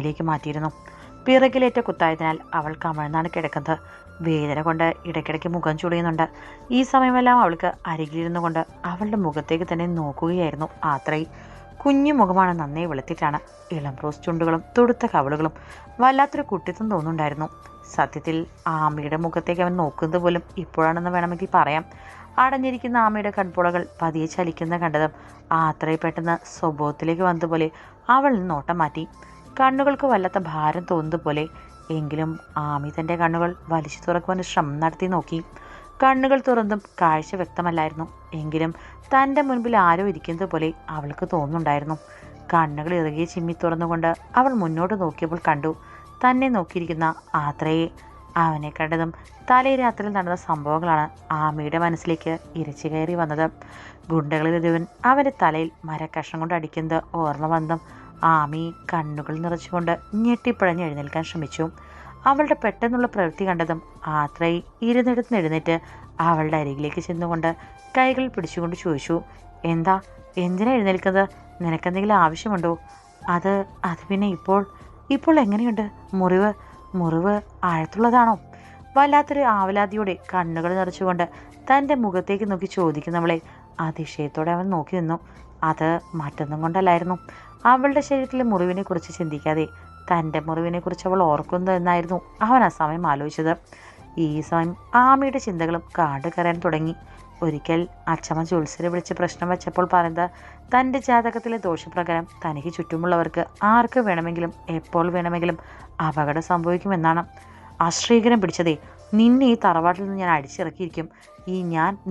റൂമിലേക്ക് മാറ്റിയിരുന്നു. പിറകിലേറ്റ കുത്തായതിനാൽ അവൾ കമഴ്ന്നാണ് കിടക്കുന്നത്. വേദന കൊണ്ട് ഇടയ്ക്കിടയ്ക്ക് മുഖം ചുളിയുന്നുണ്ട്. ഈ സമയമെല്ലാം അവൾക്ക് അരികിലിരുന്നു കൊണ്ട് അവളുടെ മുഖത്തേക്ക് തന്നെ നോക്കുകയായിരുന്നു ആത്രേയി. കുഞ്ഞു മുഖമാണ്, നന്നേ വെളുത്തിട്ടാണ്. ഇളം റോസ് ചുണ്ടുകളും തുടുത്ത കവളുകളും. വല്ലാത്തൊരു കുട്ടിത്തം തോന്നുന്നുണ്ടായിരുന്നു. സത്യത്തിൽ ആമയുടെ മുഖത്തേക്ക് അവൻ നോക്കുന്നത് പോലും ഇപ്പോഴാണെന്ന് വേണമെങ്കിൽ പറയാം. അടഞ്ഞിരിക്കുന്ന ആമയുടെ കൺപോളകൾ പതിയെ ചലിക്കുന്ന കണ്ടതും ആത്രയെ പെട്ടെന്ന് സ്വഭാവത്തിലേക്ക് വന്നതുപോലെ അവൾ നോട്ടം മാറ്റി. കണ്ണുകൾക്ക് വല്ലാത്ത ഭാരം തോന്നുന്നതുപോലെ. എങ്കിലും ആമി തൻ്റെ കണ്ണുകൾ വലിച്ചു തുറക്കുവാൻ ശ്രമം നടത്തി നോക്കി. കണ്ണുകൾ തുറന്നും കാഴ്ച വ്യക്തമല്ലായിരുന്നു. എങ്കിലും തൻ്റെ മുൻപിൽ ആരോ ഇരിക്കുന്നത് പോലെ അവൾക്ക് തോന്നുന്നുണ്ടായിരുന്നു. കണ്ണുകൾ ഇറുകിയെ ചിമ്മി തുറന്നുകൊണ്ട് അവൾ മുന്നോട്ട് നോക്കിയപ്പോൾ കണ്ടു തന്നെ നോക്കിയിരിക്കുന്ന ആത്രയെ. അവനെ കണ്ടതും തലേ രാത്രിയിൽ നടന്ന സംഭവങ്ങളാണ് ആമയുടെ മനസ്സിലേക്ക് ഇരച്ചു കയറി വന്നത്. ഗുണ്ടകളിൽ ഒരുവൻ അവൻ്റെ തലയിൽ മരക്കഷ്ണം കൊണ്ട് അടിക്കുന്നത് ഓർമ്മ വന്നതും ആമി കണ്ണുകൾ നിറച്ചുകൊണ്ട് ഞെട്ടിപ്പിഴഞ്ഞ് എഴുന്നേൽക്കാൻ ശ്രമിച്ചു. അവളുടെ പെട്ടെന്നുള്ള പ്രവൃത്തി കണ്ടതും ആത്രയെ ഇരുന്നിടത്ത് എഴുന്നേറ്റ് അവളുടെ അരികിലേക്ക് ചെന്നുകൊണ്ട് കൈകൾ പിടിച്ചുകൊണ്ട് ചോദിച്ചു, എന്തിനാ എഴുന്നേൽക്കുന്നത്? നിനക്കെന്തെങ്കിലും ആവശ്യമുണ്ടോ? അത് പിന്നെ ഇപ്പോൾ എങ്ങനെയുണ്ട്? മുറിവ് ആഴത്തുള്ളതാണോ? വല്ലാത്തൊരു ആവലാതിയോടെ കണ്ണുകൾ നിറച്ചുകൊണ്ട് തൻ്റെ മുഖത്തേക്ക് നോക്കി ചോദിക്കുന്നവളെ അതിശയത്തോടെ അവൻ നോക്കി നിന്നു. അത് മറ്റൊന്നും കൊണ്ടല്ലായിരുന്നു. അവളുടെ ശരീരത്തിലെ മുറിവിനെ കുറിച്ച് ചിന്തിക്കാതെ തൻ്റെ മുറിവിനെ കുറിച്ച് അവൾ ഓർക്കുന്നു എന്നായിരുന്നു അവൻ ആ സമയം ആലോചിച്ചത്. ഈ സമയം ആമയുടെ ചിന്തകളും കാട് കയറാൻ തുടങ്ങി. ഒരിക്കൽ അച്ഛമ്മ ജ്യോത്സ്യരെ വിളിച്ച് പ്രശ്നം വെച്ചപ്പോൾ പറയുന്നത് തൻ്റെ ജാതകത്തിലെ ദോഷപ്രകാരം തനിക്ക് ചുറ്റുമുള്ളവർക്ക് ആർക്ക് വേണമെങ്കിലും എപ്പോൾ വേണമെങ്കിലും അപകടം സംഭവിക്കുമെന്നാണ്. അശ്രീകരം പിടിച്ചതേ, നിന്നെ ഈ തറവാട്ടിൽ നിന്ന് ഞാൻ അടിച്ചിറക്കിയിരിക്കും.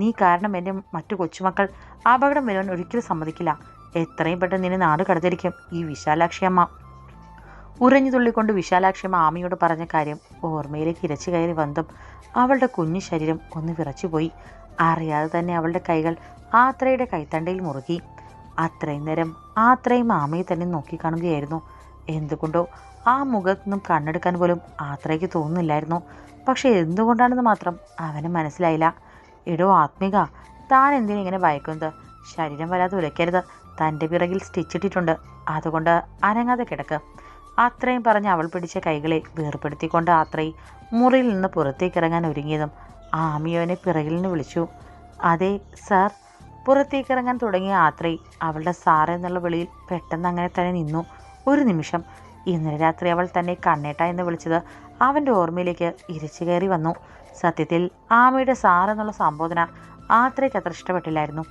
നീ കാരണം എൻ്റെ മറ്റു കൊച്ചുമക്കൾ അപകടം വരുവാൻ ഒരിക്കലും സമ്മതിക്കില്ല. എത്രയും പെട്ടെന്ന് നിന്നെ നാട് കടത്തിരിക്കും ഈ വിശാലാക്ഷിയമ്മ. ഉറഞ്ഞു തുള്ളിക്കൊണ്ട് വിശാലാക്ഷിയമ്മ ആമയോട് പറഞ്ഞ കാര്യം ഓർമ്മയിലേക്ക് ഇരച്ചു കയറി വന്നതും അവളുടെ കുഞ്ഞു ശരീരം ഒന്ന് വിറച്ചുപോയി. അറിയാതെ തന്നെ അവളുടെ കൈകൾ ആത്രയുടെ കൈത്തണ്ടയിൽ മുറുകി. അത്രയും നേരം ആത്രയും ആമയെ തന്നെ നോക്കിക്കാണുകയായിരുന്നു. എന്തുകൊണ്ടോ ആ മുഖത്തു നിന്നും കണ്ണെടുക്കാൻ പോലും ആത്രയ്ക്ക് തോന്നുന്നില്ലായിരുന്നു. പക്ഷെ എന്തുകൊണ്ടാണെന്ന് മാത്രം അവന് മനസ്സിലായില്ല. എടോ ആത്മിക, താൻ എന്തിനാ ഇങ്ങനെ ഭയക്കുന്നത്? ശരീരം വരാതെ ഉലയ്ക്കരുത്. തൻ്റെ പിറകിൽ സ്റ്റിച്ചിട്ടിട്ടുണ്ട്, അതുകൊണ്ട് അനങ്ങാതെ കിടക്ക്. അത്രയും പറഞ്ഞ് അവൾ പിടിച്ച കൈകളെ വേർപെടുത്തിക്കൊണ്ട് ആത്രയെ മുറിയിൽ നിന്ന് പുറത്തേക്കിറങ്ങാൻ ഒരുങ്ങിയതും ആമിയോനെ പിറകിൽ നിന്ന് വിളിച്ചു. അതെ സാർ. പുറത്തേക്കിറങ്ങാൻ തുടങ്ങിയ ആത്രയെ അവളുടെ സാർ എന്നുള്ള വിളിയിൽ പെട്ടെന്ന് അങ്ങനെ തന്നെ നിന്നു. ഒരു നിമിഷം ഇന്നലെ രാത്രി അവൾ തന്നെ കണ്ണേട്ട എന്ന് വിളിച്ചത് അവൻ്റെ ഓർമ്മയിലേക്ക് ഇരച്ചു കയറി വന്നു. സത്യത്തിൽ ആമയുടെ സാർ എന്നുള്ള സംബോധന ആത്രയ്ക്ക് അത്ര ഇഷ്ടപ്പെട്ടില്ലായിരുന്നു.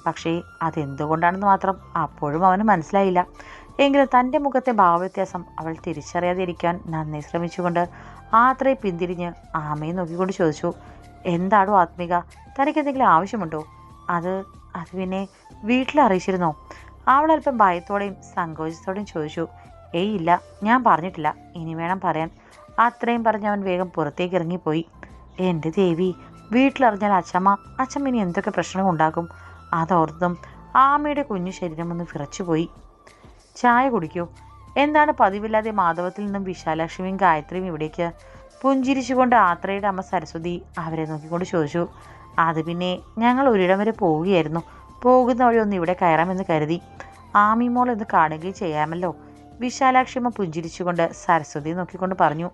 പക്ഷേ അതെന്തുകൊണ്ടാണെന്ന് മാത്രം അപ്പോഴും അവന് മനസ്സിലായില്ല. എങ്കിലും തൻ്റെ മുഖത്തെ ഭാവവ്യത്യാസം അവൾ തിരിച്ചറിയാതെ ഇരിക്കാൻ നന്നേ ശ്രമിച്ചുകൊണ്ട് ആത്രയെ പിന്തിരിഞ്ഞ് ആമയെ നോക്കിക്കൊണ്ട് ചോദിച്ചു, എന്താടോ ആത്മിക, തനിക്കെന്തെങ്കിലും ആവശ്യമുണ്ടോ? അത് പിന്നെ വീട്ടിൽ അറിയിച്ചിരുന്നോ? അവൾ അല്പം ഭയത്തോടെയും സങ്കോചത്തോടെയും ചോദിച്ചു. ഏയ് ഇല്ല, ഞാൻ പറഞ്ഞിട്ടില്ല, ഇനി വേണം പറയാൻ. അത്രയും പറഞ്ഞ് അവൻ വേഗം പുറത്തേക്ക് ഇറങ്ങിപ്പോയി. എൻ്റെ ദേവി, വീട്ടിലറിഞ്ഞാൽ അച്ഛമ്മ ഇനി എന്തൊക്കെ പ്രശ്നം ഉണ്ടാക്കും? അതോർത്തും ആമയുടെ കുഞ്ഞു ശരീരം ഒന്ന് വിറച്ചുപോയി. ചായ കുടിക്കൂ. എന്താണ് പതിവില്ലാതെ മാധവത്തിൽ നിന്നും വിശാലക്ഷ്മിയും ഗായത്രിയും ഇവിടേക്ക്? പുഞ്ചിരിച്ചുകൊണ്ട് ആത്രയുടെ അമ്മ സരസ്വതി അവരെ നോക്കിക്കൊണ്ട് ചോദിച്ചു. അത് പിന്നെ ഞങ്ങൾ ഒരിടം വരെ പോവുകയായിരുന്നു. പോകുന്ന വഴി ഒന്ന് ഇവിടെ കയറാമെന്ന് കരുതി. ആമി മോൾ എന്ന് കാണുകയും ചെയ്യാമല്ലോ. വിശാലാക്ഷിയമ്മ പുഞ്ചിരിച്ചുകൊണ്ട് സരസ്വതിയെ നോക്കിക്കൊണ്ട് പറഞ്ഞു.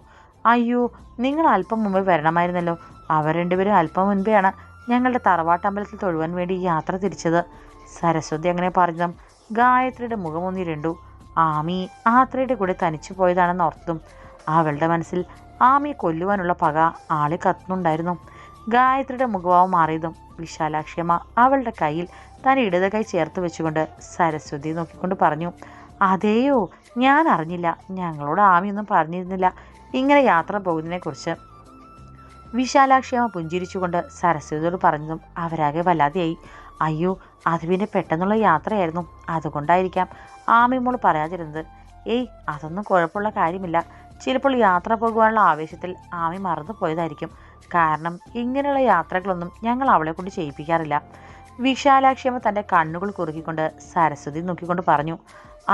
അയ്യോ, നിങ്ങൾ അല്പം മുമ്പേ വരണമായിരുന്നല്ലോ. അവർ രണ്ടുപേരും അല്പം മുൻപെയാണ് ഞങ്ങളുടെ തറവാട്ടമ്പലത്തിൽ തൊഴുവാൻ വേണ്ടി യാത്ര തിരിച്ചത്. സരസ്വതി അങ്ങനെ പറഞ്ഞതും ഗായത്രിയുടെ മുഖമൊന്നിരണ്ടു. ആമി ആത്രയുടെ കൂടെ തനിച്ചു പോയതാണെന്ന് ഓർത്തതും അവളുടെ മനസ്സിൽ ആമിയെ കൊല്ലുവാനുള്ള പക ആളെ കത്തുന്നുണ്ടായിരുന്നു. ഗായത്രിയുടെ മുഖഭാവം മാറിയതും വിശാലാക്ഷിയമ്മ അവളുടെ കയ്യിൽ താൻ ഇടത് കൈ ചേർത്ത് വെച്ചുകൊണ്ട് സരസ്വതിയെ നോക്കിക്കൊണ്ട് പറഞ്ഞു. അതേയോ, ഞാൻ അറിഞ്ഞില്ല. ഞങ്ങളോട് ആമിയൊന്നും പറഞ്ഞിരുന്നില്ല ഇങ്ങനെ യാത്ര പോകുന്നതിനെക്കുറിച്ച്. വിശാലാക്ഷിയമ്മ പുഞ്ചിരിച്ചുകൊണ്ട് സരസ്വതിയോട് പറഞ്ഞതും അവരാകെ വല്ലാതെയായി. അയ്യോ, അത് പിന്നെ പെട്ടെന്നുള്ള യാത്രയായിരുന്നു, അതുകൊണ്ടായിരിക്കാം ആമിമോൾ പറയാതിരുന്നത്. ഏയ്, അതൊന്നും കുഴപ്പമുള്ള കാര്യമില്ല. ചിലപ്പോൾ യാത്ര പോകുവാനുള്ള ആവേശത്തിൽ ആമി മറന്നു പോയതായിരിക്കും. കാരണം ഇങ്ങനെയുള്ള യാത്രകളൊന്നും ഞങ്ങൾ അവളെ കൊണ്ട് ചെയ്യിപ്പിക്കാറില്ല. വിശാലാക്ഷിയമ്മ തൻ്റെ കണ്ണുകൾ കുറുക്കിക്കൊണ്ട് സരസ്വതി നോക്കിക്കൊണ്ട് പറഞ്ഞു.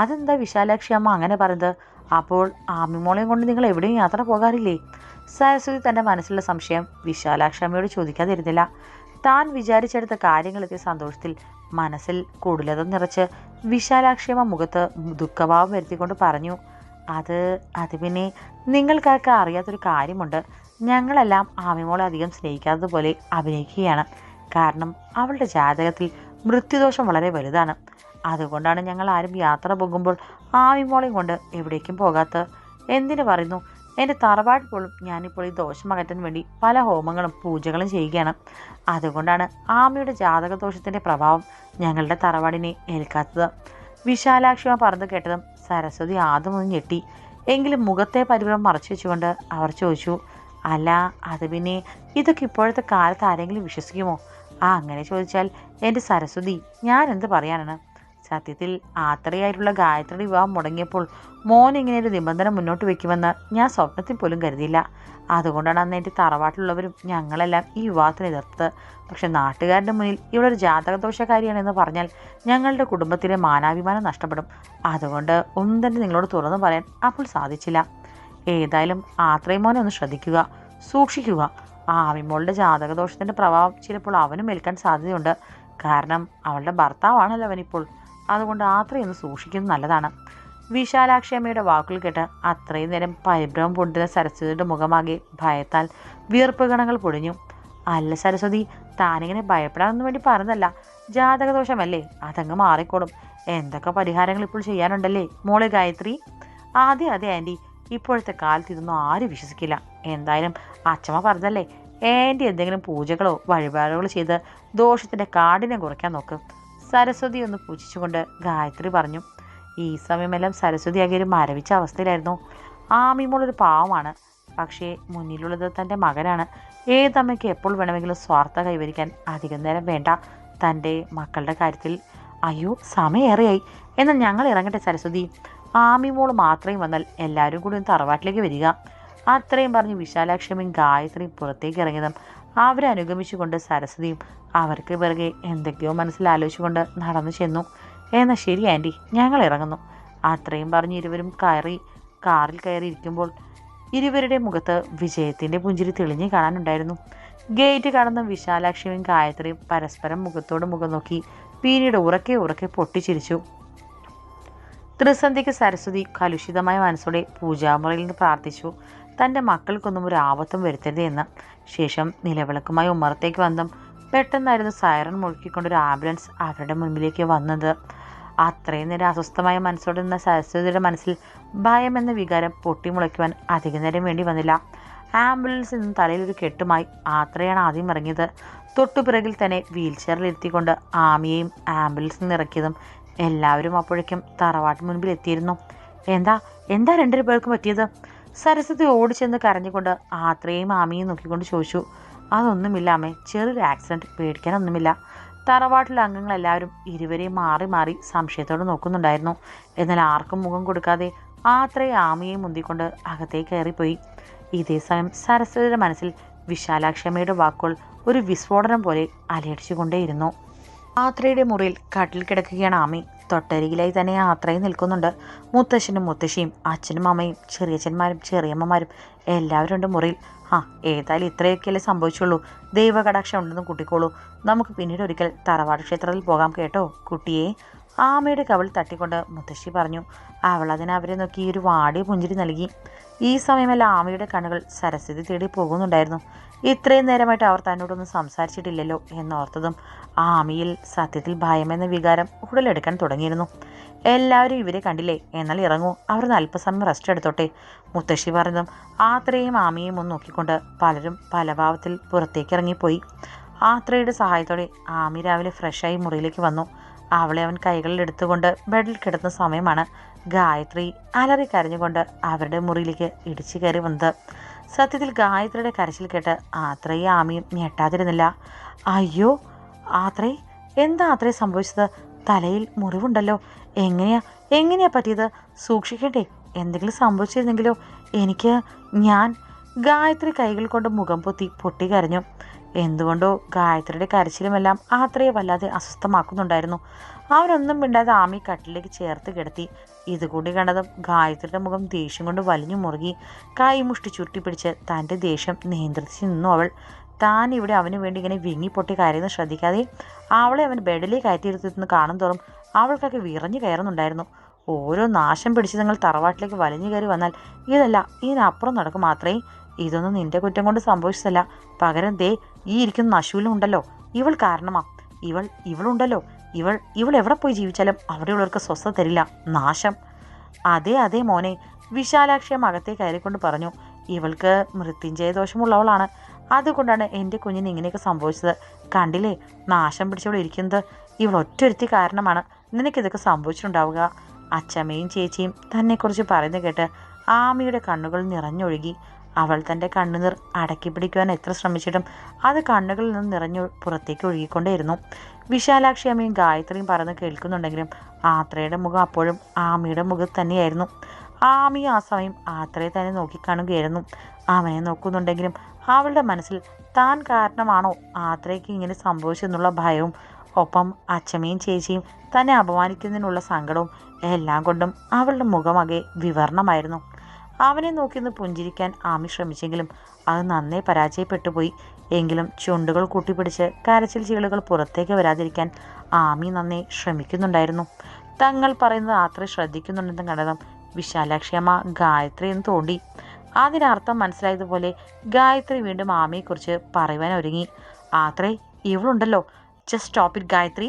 അതെന്താ വിശാലാക്ഷിയമ്മ അങ്ങനെ പറയുന്നത്? അപ്പോൾ ആമിമോളെയും കൊണ്ട് നിങ്ങൾ എവിടെയും യാത്ര പോകാറില്ലേ? സരസ്വതി തൻ്റെ മനസ്സിലുള്ള സംശയം വിശാലാക്ഷിയമ്മയോട് ചോദിക്കാതിരുന്നില്ല. താൻ വിചാരിച്ചെടുത്ത കാര്യങ്ങളെത്തിയ സന്തോഷത്തിൽ മനസ്സിൽ കുടിലത നിറച്ച് വിശാലാക്ഷിയമ്മ മുഖത്ത് ദുഃഖഭാവം വരുത്തിക്കൊണ്ട് പറഞ്ഞു. അത് അത് പിന്നെ നിങ്ങൾക്കൊക്കെ അറിയാത്തൊരു കാര്യമുണ്ട്. ഞങ്ങളെല്ലാം ആമിമോളെ അധികം സ്നേഹിക്കാത്തതുപോലെ അഭിനയിക്കുകയാണ്. കാരണം അവളുടെ ജാതകത്തിൽ മൃത്യുദോഷം വളരെ വലുതാണ്. അതുകൊണ്ടാണ് ഞങ്ങൾ ആരും യാത്ര പോകുമ്പോൾ ആമിമോളെയും കൊണ്ട് എവിടേക്കും പോകാത്തത്. എന്തിനു പറയുന്നു, എൻ്റെ തറവാട് പോലും ഞാനിപ്പോൾ ഈ ദോഷം അകറ്റാൻ വേണ്ടി പല ഹോമങ്ങളും പൂജകളും ചെയ്യുകയാണ്. അതുകൊണ്ടാണ് ആമിയുടെ ജാതകദോഷത്തിൻ്റെ പ്രഭാവം ഞങ്ങളുടെ തറവാടിനെ ഏൽക്കാത്തത്. വിശാലാക്ഷിമ പറഞ്ഞു കേട്ടതും സരസ്വതി ആദ്യം ഒന്ന് ഞെട്ടി. എങ്കിലും മുഖത്തെ പരിഭ്രമം മറച്ചു വെച്ചുകൊണ്ട് അവർ ചോദിച്ചു, അല്ല അത് പിന്നെ ഇതൊക്കെ ഇപ്പോഴത്തെ കാലത്ത് ആരെങ്കിലും വിശ്വസിക്കുമോ? അങ്ങനെ ചോദിച്ചാൽ എൻ്റെ സരസ്വതി ഞാൻ എന്ത് പറയാനാണ്? സത്യത്തിൽ ആത്രയായിട്ടുള്ള ഗായത്രിയുടെ വിവാഹം മുടങ്ങിയപ്പോൾ മോൻ ഇങ്ങനെ ഒരു നിബന്ധന മുന്നോട്ട് വയ്ക്കുമെന്ന് ഞാൻ സ്വപ്നത്തിൽ പോലും കരുതിയില്ല. അതുകൊണ്ടാണ് അന്ന് എൻ്റെ തറവാട്ടിലുള്ളവരും ഞങ്ങളെല്ലാം ഈ വിവാഹത്തിന് എതിർത്തത്. പക്ഷെ നാട്ടുകാരുടെ മുന്നിൽ ഇവളൊരു ജാതകദോഷക്കാരിയാണെന്ന് പറഞ്ഞാൽ ഞങ്ങളുടെ കുടുംബത്തിലെ മാനാഭിമാനം നഷ്ടപ്പെടും. അതുകൊണ്ട് ഒന്നും തന്നെ നിങ്ങളോട് തുറന്നു പറയാൻ അപ്പോൾ സാധിച്ചില്ല. ഏതായാലും ആത്രയും മോനെ ഒന്ന് ശ്രദ്ധിക്കുക, സൂക്ഷിക്കുക. ആമിമോളുടെ ജാതകദോഷത്തിൻ്റെ പ്രഭാവം ചിലപ്പോൾ അവനും ഏൽക്കാൻ സാധ്യതയുണ്ട്. കാരണം അവളുടെ ഭർത്താവാണല്ലോ അവനിപ്പോൾ. അതുകൊണ്ട് ആത്രയൊന്ന് സൂക്ഷിക്കുന്നത് നല്ലതാണ്. വിശാലാക്ഷി അമ്മയുടെ വാക്കുകൾ കേട്ട് അത്രയും നേരം പരിഭ്രമം പൊട്ടുന്ന സരസ്വതിയുടെ മുഖമാകെ ഭയത്താൽ വിയർപ്പ് ഗണങ്ങൾ പൊടിഞ്ഞു. അല്ല സരസ്വതി, താനിങ്ങനെ ഭയപ്പെടാനൊന്നും വേണ്ടി പറഞ്ഞതല്ല. ജാതകദോഷമല്ലേ, അതങ്ങ് മാറിക്കോളും. എന്തൊക്കെ പരിഹാരങ്ങൾ ഇപ്പോൾ ചെയ്യാനുണ്ടല്ലേ മോളെ ഗായത്രി? അതെ അതെ ആൻറ്റി, ഇപ്പോഴത്തെ കാലത്ത് ഇതൊന്നും ആരും വിശ്വസിക്കില്ല. എന്തായാലും അച്ഛമ്മ പറഞ്ഞല്ലേ, ആൻറ്റി എന്തെങ്കിലും പൂജകളോ വഴിപാടുകളോ ചെയ്ത് ദോഷത്തിൻ്റെ കാഠിന്യം കുറയ്ക്കാൻ നോക്ക്. സരസ്വതി ഒന്ന് പൂജിച്ചുകൊണ്ട് ഗായത്രി പറഞ്ഞു. ഈ സമയമെല്ലാം സരസ്വതി ആകെ ഒരു മരവിച്ച അവസ്ഥയിലായിരുന്നു. ആമിമോളൊരു പാവമാണ്. പക്ഷേ മുന്നിലുള്ളത് തൻ്റെ മകനാണ്. ഏതമ്മയ്ക്ക് എപ്പോൾ വേണമെങ്കിലും സ്വാർത്ഥ കൈവരിക്കാൻ അധികം നേരം വേണ്ട തൻ്റെ മക്കളുടെ കാര്യത്തിൽ. അയ്യോ സമയമേറെയായി, എന്നാൽ ഞങ്ങൾ ഇറങ്ങട്ടെ സരസ്വതി. ആമിമോൾ മാത്രം വന്നാൽ എല്ലാവരും കൂടി ഒന്ന് തറവാട്ടിലേക്ക് വരിക. അത്രയും പറഞ്ഞ് വിശാലാക്ഷമിയും ഗായത്രിയും പുറത്തേക്ക് ഇറങ്ങിയതും അവരെ അനുഗമിച്ചുകൊണ്ട് സരസ്വതിയും അവർക്ക് പിറകെ എന്തൊക്കെയോ മനസ്സിലാലോചിച്ചുകൊണ്ട് നടന്നു ചെന്നു. എന്നാൽ ശരി ആൻറ്റി, ഞങ്ങൾ ഇറങ്ങുന്നു. അത്രയും പറഞ്ഞ് ഇരുവരും കാറിൽ കയറിയിരിക്കുമ്പോൾ ഇരുവരുടെ മുഖത്ത് വിജയത്തിൻ്റെ പുഞ്ചിരി തെളിഞ്ഞു കാണാനുണ്ടായിരുന്നു. ഗേറ്റ് കടന്ന് വിശാലാക്ഷിയും ഗായത്രിയും പരസ്പരം മുഖത്തോട് മുഖം നോക്കി പിന്നീട് ഉറക്കെ ഉറക്കെ പൊട്ടിച്ചിരിച്ചു. ത്രിസന്ധിക്ക് സരസ്വതി കലുഷിതമായ മനസ്സോടെ പൂജാമുറിയിൽ നിന്ന് പ്രാർത്ഥിച്ചു, തൻ്റെ മക്കൾക്കൊന്നും ഒരു ആപത്തും വരുത്തരുത് എന്ന്. ശേഷം നിലവിളക്കുമായി ഉമ്മറത്തേക്ക് വന്നും പെട്ടെന്നായിരുന്നു സൈറൺ മുഴക്കിക്കൊണ്ടൊരു ആംബുലൻസ് അവരുടെ മുൻപിലേക്ക് വന്നത്. അത്രയും നേരം അസ്വസ്ഥമായ മനസ്സോടെ നിന്ന സരസ്വതിയുടെ മനസ്സിൽ ഭയം എന്ന വികാരം പൊട്ടിമുളയ്ക്കുവാൻ അധിക നേരം വേണ്ടി വന്നില്ല. ആംബുലൻസിൽ നിന്ന് തലയിലൊരു കെട്ടുമായി ആത്രയാണ് ആദ്യം ഇറങ്ങിയത്. തൊട്ടുപിറകിൽ തന്നെ വീൽ ചെയറിലിരുത്തിക്കൊണ്ട് ആമിയെയും ആംബുലൻസിൽ നിന്ന് ഇറക്കിയതും എല്ലാവരും അപ്പോഴേക്കും തറവാട്ട് മുൻപിൽ എത്തിയിരുന്നു. എന്താ എന്താ രണ്ടു പേർക്കും പറ്റിയത്? സരസ്വതി ഓടിച്ചെന്ന് കരഞ്ഞുകൊണ്ട് ആത്രയും ആമിയും നോക്കിക്കൊണ്ട് ചോദിച്ചു. അതൊന്നുമില്ല അമ്മേ, ചെറിയൊരു ആക്സിഡൻറ്റ്, പേടിക്കാനൊന്നുമില്ല. തറവാട്ടിലെ അംഗങ്ങളെല്ലാവരും ഇരുവരെയും മാറി മാറി സംശയത്തോടെ നോക്കുന്നുണ്ടായിരുന്നു. എന്നാൽ ആർക്കും മുഖം കൊടുക്കാതെ ആത്രയെ ആമിയെയും മുന്തിക്കൊണ്ട് അകത്തേക്ക് കയറിപ്പോയി. ഇതേ സമയം സരസ്വതിയുടെ മനസ്സിൽ വിശാലാക്ഷമ്മയുടെ വാക്കുകൾ ഒരു വിസ്ഫോടനം പോലെ അലയടിച്ചുകൊണ്ടേയിരുന്നു. ആത്രയുടെ മുറിയിൽ കട്ടിൽ കിടക്കുകയാണ് ആമി. തൊട്ടരികിലായി തന്നെ ആത്രയും നിൽക്കുന്നുണ്ട്. മുത്തശ്ശനും മുത്തശ്ശിയും അച്ഛനും അമ്മയും ചെറിയച്ഛന്മാരും ചെറിയമ്മമാരും എല്ലാവരും ഉണ്ട് മുറിയിൽ. ഏതായാലും ഇത്രയൊക്കെയല്ലേ സംഭവിച്ചുള്ളൂ. ദൈവകടാക്ഷം ഉണ്ടെന്ന് കൂട്ടിക്കോളൂ. നമുക്ക് പിന്നീട് ഒരിക്കൽ തറവാട് ക്ഷേത്രത്തിൽ പോകാം കേട്ടോ കുട്ടിയെ. ആമയുടെ കവിൾ തട്ടിക്കൊണ്ട് മുത്തശ്ശി പറഞ്ഞു. അവൾ അവരെ നോക്കി ഒരു വാടിയ പുഞ്ചിരി നൽകി. ഈ സമയമെല്ലാം ആമയുടെ കണ്ണുകൾ സരസ്വതി തേടി പോകുന്നുണ്ടായിരുന്നു. ഇത്രയും നേരമായിട്ട് അവർ തന്നോടൊന്നും സംസാരിച്ചിട്ടില്ലല്ലോ എന്നോർത്തതും ആമിയിൽ സത്യത്തിൽ ഭയമെന്ന വികാരം ഉടലെടുക്കാൻ തുടങ്ങിയിരുന്നു. എല്ലാവരും ഇവരെ കണ്ടില്ലേ, എന്നാൽ ഇറങ്ങൂ, അവർ അല്പസമയം റെസ്റ്റ് എടുത്തോട്ടെ. മുത്തശ്ശി പറഞ്ഞതും ആത്രയും ആമിയെയും ഒന്ന് നോക്കിക്കൊണ്ട് പലരും പല ഭാവത്തിൽ പുറത്തേക്ക് ഇറങ്ങിപ്പോയി. ആത്രയുടെ സഹായത്തോടെ ആമി രാവിലെ ഫ്രഷായി മുറിയിലേക്ക് വന്നു. അവളെ അവൻ കൈകളിൽ എടുത്തുകൊണ്ട് ബെഡിൽ കിടന്ന സമയമാണ് ഗായത്രി അലറി കരഞ്ഞുകൊണ്ട് അവരുടെ മുറിയിലേക്ക് ഇടിച്ചു കയറി വന്നത്. സത്യത്തിൽ ഗായത്രിയുടെ കരച്ചിൽ കേട്ട് ആത്രയും ആമിയും ഞെട്ടാതിരുന്നില്ല. അയ്യോ ആത്രേ, എന്താ ആത്രേ സംഭവിച്ചത്? തലയിൽ മുറിവുണ്ടല്ലോ. എങ്ങനെയാ പറ്റിയത്? സൂക്ഷിക്കണ്ടേ? എന്തെങ്കിലും സംഭവിച്ചിരുന്നെങ്കിലോ? ഞാൻ ഗായത്രി കൈകൾ കൊണ്ട് മുഖം പൊട്ടി കരഞ്ഞു. എന്തുകൊണ്ടോ ഗായത്രിയുടെ കരച്ചിലുമെല്ലാം ആത്രയെ വല്ലാതെ അസ്വസ്ഥമാക്കുന്നുണ്ടായിരുന്നു. അവരൊന്നും മിണ്ടാതെ ആമി കട്ടിലേക്ക് ചേർത്ത് കിടത്തി. ഇതുകൂടി കണ്ടതും ഗായത്രിയുടെ മുഖം ദേഷ്യം കൊണ്ട് വലിഞ്ഞു മുറുകി. കൈമുഷ്ടി ചുരുട്ടിപ്പിടിച്ച് തൻ്റെ ദേഷ്യം നിയന്ത്രിച്ച് നിന്നു അവൾ. താൻ ഇവിടെ അവന് വേണ്ടി ഇങ്ങനെ വിങ്ങിപ്പൊട്ടി കരയുന്നത് ശ്രദ്ധിക്കാതെ അവളെ അവൻ ബെഡിലേക്ക് കയറ്റിയിരുത്തുന്ന കാണും തോറും അവൾക്കൊക്കെ വിറഞ്ഞു കയറുന്നുണ്ടായിരുന്നു. ഓരോ നാശം പിടിച്ച് നിങ്ങൾ തറവാട്ടിലേക്ക് വലിഞ്ഞു കയറി വന്നാൽ ഇതല്ല ഇതിനപ്പുറം നടക്കും മാത്രമേ. ഇതൊന്നും നിന്റെ കുറ്റം കൊണ്ട് സംഭവിച്ചതല്ല. പകരം ദേ ഈ ഇരിക്കുന്ന നശൂലും ഉണ്ടല്ലോ, ഇവൾ കാരണമാ. ഇവളുണ്ടല്ലോ, ഇവൾ എവിടെ പോയി ജീവിച്ചാലും അവിടെയുള്ളവർക്ക് സ്വസ്ഥത തരില്ല. നാശം. അതെ മോനെ, വിശാലാക്ഷിയെ അകത്തെ കയറിക്കൊണ്ട് പറഞ്ഞു. ഇവൾക്ക് മൃത്യുഞ്ജയ ദോഷമുള്ളവളാണ്. അതുകൊണ്ടാണ് എൻ്റെ കുഞ്ഞിന് ഇങ്ങനെയൊക്കെ സംഭവിച്ചത്. കണ്ടില്ലേ, നാശം പിടിച്ചവൾ ഇരിക്കുന്നത് ഇവൾ ഒറ്റൊരുത്തി കാരണമാണ് നിനക്കിതൊക്കെ സംഭവിച്ചിട്ടുണ്ടാവുക. അച്ചമ്മയും ചേച്ചിയും തന്നെക്കുറിച്ച് പറയുന്നത് കേട്ട് ആമിയുടെ കണ്ണുകൾ നിറഞ്ഞൊഴുകി. അവൾ തൻ്റെ കണ്ണുനീർ അടക്കി പിടിക്കുവാൻ എത്ര ശ്രമിച്ചിട്ടും അത് കണ്ണുകളിൽ നിന്ന് നിറഞ്ഞു പുറത്തേക്ക് ഒഴുകിക്കൊണ്ടേയിരുന്നു. വിശാലാക്ഷി അമ്മയും ഗായത്രിയും പറഞ്ഞ് കേൾക്കുന്നുണ്ടെങ്കിലും ആത്രയുടെ മുഖം അപ്പോഴും ആമിയുടെ മുഖത്ത് തന്നെയായിരുന്നു. ആമി ആ സമയം ആത്രയെ തന്നെ നോക്കിക്കാണുകയായിരുന്നു. അവനെ നോക്കുന്നുണ്ടെങ്കിലും അവളുടെ മനസ്സിൽ താൻ കാരണമാണോ ആത്രയ്ക്ക് ഇങ്ങനെ സംഭവിച്ചെന്നുള്ള ഭയവും ഒപ്പം അച്ചമ്മയും ചേച്ചിയും തന്നെ അപമാനിക്കുന്നതിനുള്ള സങ്കടവും എല്ലാം കൊണ്ടും അവളുടെ മുഖമാകെ വിവരണമായിരുന്നു. അവനെ നോക്കിന്ന് പുഞ്ചിരിക്കാൻ ആമി ശ്രമിച്ചെങ്കിലും അത് നന്നേ പരാജയപ്പെട്ടുപോയി. എങ്കിലും ചുണ്ടുകൾ കൂട്ടിപ്പിടിച്ച് കരച്ചിൽ ചീളുകൾ പുറത്തേക്ക് വരാതിരിക്കാൻ ആമി നന്നേ ശ്രമിക്കുന്നുണ്ടായിരുന്നു. തങ്ങൾ പറയുന്നത് ആത്ര ശ്രദ്ധിക്കുന്നുണ്ടെന്ന് കണ്ടതും വിശാലാക്ഷി അമ്മ ഗായത്രി എന്ന് തോണ്ടി. അതിനർത്ഥം മനസ്സിലായതുപോലെ ഗായത്രി വീണ്ടും ആമയെക്കുറിച്ച് പറയുവാൻ ഒരുങ്ങി. ആത്രേ, ഇവളുണ്ടല്ലോ, ജസ്റ്റ് സ്റ്റോപ്പ് ഇറ്റ് ഗായത്രി.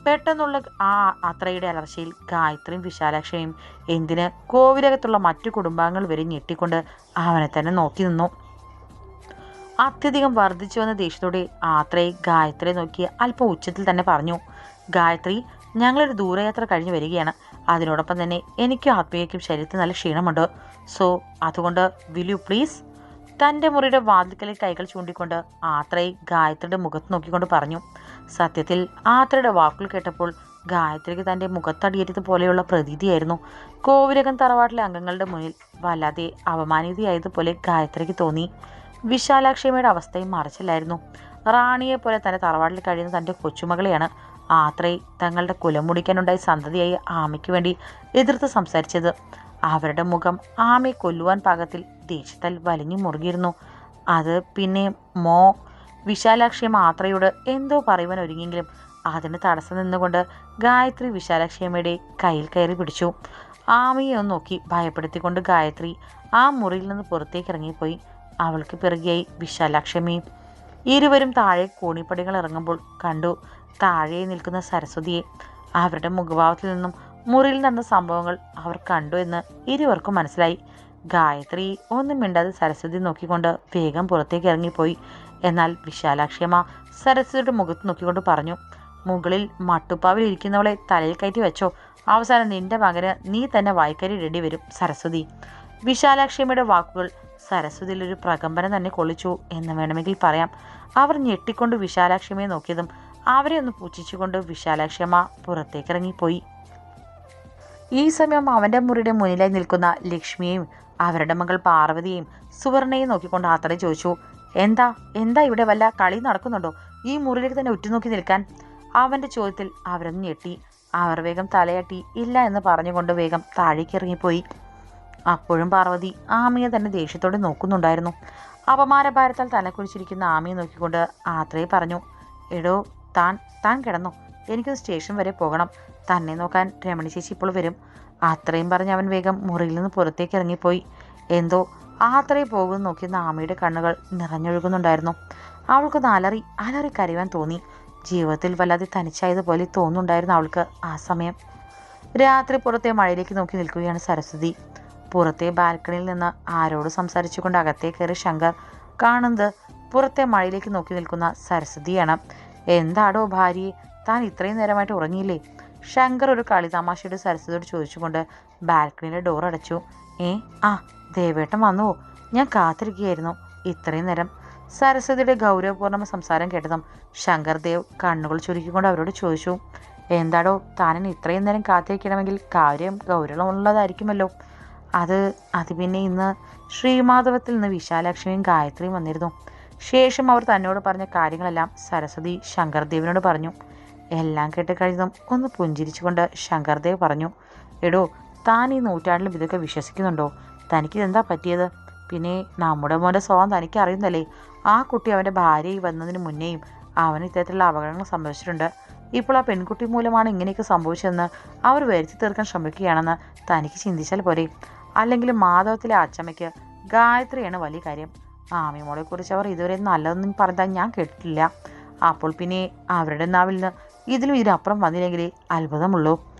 പെട്ടെന്നുള്ള ആ അത്രയുടെ അലർച്ചയിൽ ഗായത്രിയും വിശാലാക്ഷിയും എന്തിന് കോവിലകത്തുള്ള മറ്റു കുടുംബാംഗങ്ങൾ വരെ ഞെട്ടിക്കൊണ്ട് അവനെ തന്നെ നോക്കി നിന്നു. അത്യധികം വർദ്ധിച്ചു വന്ന ദേഷ്യത്തോടെ ആത്രയെ ഗായത്രിയെ നോക്കി അല്പം ഉച്ചത്തിൽ തന്നെ പറഞ്ഞു. ഗായത്രി, ഞങ്ങളൊരു ദൂരയാത്ര കഴിഞ്ഞ് വരികയാണ്. അതിനോടൊപ്പം തന്നെ എനിക്കും ആത്മീയയ്ക്കും ശരീരത്തിൽ നല്ല ക്ഷീണമുണ്ട്. സോ അതുകൊണ്ട് വിൽ യു പ്ലീസ്? തൻ്റെ മുറിയുടെ വാതിൽക്കലിൽ കൈകൾ ചൂണ്ടിക്കൊണ്ട് ആത്രയെ ഗായത്രിയുടെ മുഖത്ത് നോക്കിക്കൊണ്ട് പറഞ്ഞു. സത്യത്തിൽ ആത്രയുടെ വാക്കുകൾ കേട്ടപ്പോൾ ഗായത്രിക്ക് തൻ്റെ മുഖത്തടിയേറ്റത് പോലെയുള്ള പ്രതീതിയായിരുന്നു. കോവിലകം തറവാട്ടിലെ അംഗങ്ങളുടെ മുന്നിൽ വല്ലാതെ അപമാനിതയായതുപോലെ ഗായത്രിക്ക് തോന്നി. വിശാലാക്ഷിയമ്മയുടെ അവസ്ഥയും മറിച്ചില്ലായിരുന്നു. റാണിയെ പോലെ തൻ്റെ തറവാട്ടിൽ കഴിയുന്ന തൻ്റെ കൊച്ചുമകളെയാണ് ആത്രയെ തങ്ങളുടെ കുലം മുടിക്കാനുണ്ടായ സന്തതിയായി ആമയ്ക്ക് വേണ്ടി എതിർത്ത് സംസാരിച്ചത്. അവരുടെ മുഖം ആമയെ കൊല്ലുവാൻ പാകത്തിൽ ദേഷ്യത്താൽ വലിഞ്ഞു മുറുകിയിരുന്നു. അത് പിന്നെ വിശാലാക്ഷിയമ്മ ആത്രയോട് എന്തോ പറയുവാൻ ഒരുങ്ങിയെങ്കിലും അതിന് തടസ്സം നിന്നുകൊണ്ട് ഗായത്രി വിശാലാക്ഷിയമ്മയുടെ കയ്യിൽ കയറി പിടിച്ചു. ആമയെ ഒന്ന് നോക്കി ഭയപ്പെടുത്തിക്കൊണ്ട് ഗായത്രി ആ മുറിയിൽ നിന്ന് പുറത്തേക്ക് ഇറങ്ങിപ്പോയി. അവൾക്ക് പിറകെയായി വിശാലാക്ഷിയമ്മയും. ഇരുവരും താഴെ കോണിപ്പടികൾ ഇറങ്ങുമ്പോൾ കണ്ടു താഴെ നിൽക്കുന്ന സരസ്വതിയെ. അവരുടെ മുഖഭാവത്തിൽ നിന്നും മുറിയിൽ നടന്ന സംഭവങ്ങൾ അവർ കണ്ടു എന്ന് ഇരുവർക്കും മനസ്സിലായി. ഗായത്രി ഒന്നും മിണ്ടാതെ സരസ്വതി നോക്കിക്കൊണ്ട് വേഗം പുറത്തേക്ക് ഇറങ്ങിപ്പോയി. എന്നാൽ വിശാലാക്ഷിയമ്മ സരസ്വതിയുടെ മുഖത്ത് നോക്കിക്കൊണ്ട് പറഞ്ഞു, മുകളിൽ മട്ടുപ്പാവിൽ ഇരിക്കുന്നവളെ തലയിൽ കയറ്റി വെച്ചോ, അവസാനം നിന്റെ മകന് നീ തന്നെ വായിക്കരി ഇടേണ്ടി വരും സരസ്വതി. വിശാലാക്ഷിയമ്മയുടെ വാക്കുകൾ സരസ്വതിയിൽ ഒരു പ്രകമ്പനം തന്നെ കൊള്ളിച്ചു എന്ന് വേണമെങ്കിൽ പറയാം. അവർ ഞെട്ടിക്കൊണ്ട് വിശാലാക്ഷിയമ്മയെ നോക്കിയതും അവരെ ഒന്ന് പൂച്ഛിച്ചുകൊണ്ട് വിശാലാക്ഷിയമ്മ പുറത്തേക്കിറങ്ങിപ്പോയി. ഈ സമയം അവൻ്റെ മുറിയുടെ മുന്നിലായി നിൽക്കുന്ന ലക്ഷ്മിയെയും അവരുടെ മകൾ പാർവതിയെയും സുവർണയെയും നോക്കിക്കൊണ്ട് ആത്ര ചോദിച്ചു, എന്താ ഇവിടെ വല്ല കളി നടക്കുന്നുണ്ടോ? ഈ മുറിയിലേക്ക് തന്നെ ഉറ്റുനോക്കി നിൽക്കാൻ. അവൻ്റെ ചോദ്യത്തിൽ അവരൊന്ന് ഞെട്ടി. അവർ വേഗം തലയാട്ടി ഇല്ല എന്ന് പറഞ്ഞുകൊണ്ട് വേഗം താഴേക്ക് ഇറങ്ങിപ്പോയി. അപ്പോഴും പാർവതി ആമിയെ തന്നെ ദേഷ്യത്തോടെ നോക്കുന്നുണ്ടായിരുന്നു. അപമാനഭാരത്താൽ തലക്കുഴിച്ചിരിക്കുന്ന ആമിയെ നോക്കിക്കൊണ്ട് ആത്രയെ പറഞ്ഞു, എടോ താൻ കിടന്നോ, എനിക്കൊന്ന് സ്റ്റേഷൻ വരെ പോകണം. തന്നെ നോക്കാൻ രമണി ചേച്ചി ഇപ്പോൾ വരും. അത്രയും പറഞ്ഞ് അവൻ വേഗം മുറിയിൽ നിന്ന് പുറത്തേക്ക് ഇറങ്ങിപ്പോയി. എന്തോ ആത്രയെ പോകുമെന്ന് നോക്കിയിരുന്ന ആമയുടെ കണ്ണുകൾ നിറഞ്ഞൊഴുകുന്നുണ്ടായിരുന്നു. അവൾക്കൊന്ന് അലറി കരയുവാൻ തോന്നി. ജീവിതത്തിൽ വല്ലാതെ തനിച്ചായതുപോലെ തോന്നുന്നുണ്ടായിരുന്നു അവൾക്ക് ആ സമയം. രാത്രി പുറത്തെ മഴയിലേക്ക് നോക്കി നിൽക്കുകയാണ് സരസ്വതി. പുറത്തെ ബാൽക്കണിയിൽ നിന്ന് ആരോട് സംസാരിച്ചുകൊണ്ട് അകത്തേ കയറി ശങ്കർ കാണുന്നത് പുറത്തെ മഴയിലേക്ക് നോക്കി നിൽക്കുന്ന സരസ്വതിയാണ്. എന്താടോ ഭാര്യയെ, താൻ ഇത്രയും നേരമായിട്ട് ഉറങ്ങിയില്ലേ? ശങ്കർ ഒരു കളിതമാശയുടെ സരസ്വതിയോട് ചോദിച്ചുകൊണ്ട് ബാൽക്കണിയുടെ ഡോർ അടച്ചു. ദേവേട്ടൻ വന്നുവോ? ഞാൻ കാത്തിരിക്കുകയായിരുന്നു ഇത്രയും നേരം. സരസ്വതിയുടെ ഗൗരവപൂർണ്ണ സംസാരം കേട്ടതും ശങ്കർ ദേവ് കണ്ണുകൾ ചുരുക്കിക്കൊണ്ട് അവരോട് ചോദിച്ചു, എന്താടോ താനിന് ഇത്രയും നേരം കാത്തിരിക്കണമെങ്കിൽ കാര്യം ഗൗരവമുള്ളതായിരിക്കുമല്ലോ. അത് പിന്നെ ഇന്ന് ശ്രീമാധവത്തിൽ നിന്ന് വിശാലാക്ഷിയും ഗായത്രിയും വന്നിരുന്നു. ശേഷം അവർ തന്നോട് പറഞ്ഞ കാര്യങ്ങളെല്ലാം സരസ്വതി ശങ്കർദേവിനോട് പറഞ്ഞു. എല്ലാം കേട്ട് കഴിഞ്ഞതും ഒന്ന് പുഞ്ചിരിച്ചുകൊണ്ട് ശങ്കർദേവ് പറഞ്ഞു, എടോ താൻ ഈ നൂറ്റാണ്ടിലും ഇതൊക്കെ വിശ്വസിക്കുന്നുണ്ടോ? തനിക്കിതെന്താ പറ്റിയത്? പിന്നെ നമ്മുടെ മോൻ്റെ സ്വഭാവം തനിക്ക് അറിയുന്നല്ലേ. ആ കുട്ടി അവൻ്റെ ഭാര്യയായി വന്നതിന് മുന്നേയും അവൻ ഇത്തരത്തിലുള്ള അപകടങ്ങൾ സംഭവിച്ചിട്ടുണ്ട്. ഇപ്പോൾ ആ പെൺകുട്ടി മൂലമാണ് ഇങ്ങനെയൊക്കെ സംഭവിച്ചതെന്ന് അവർ വരുത്തി തീർക്കാൻ ശ്രമിക്കുകയാണെന്ന് തനിക്ക് ചിന്തിച്ചാൽ പോരെ. അല്ലെങ്കിൽ മാധവത്തിലെ അച്ചമ്മയ്ക്ക് ഗായത്രിയാണ് വലിയ കാര്യം. ആമിമോളെക്കുറിച്ച് അവർ ഇതുവരെ നല്ലതൊന്നും പറഞ്ഞാൽ ഞാൻ കേട്ടിട്ടില്ല. അപ്പോൾ പിന്നെ അവരുടെ നാവിൽ നിന്ന് ഇതിലും ഇതിനപ്പുറം വന്നില്ലെങ്കിലേ അത്ഭുതമുള്ളൂ.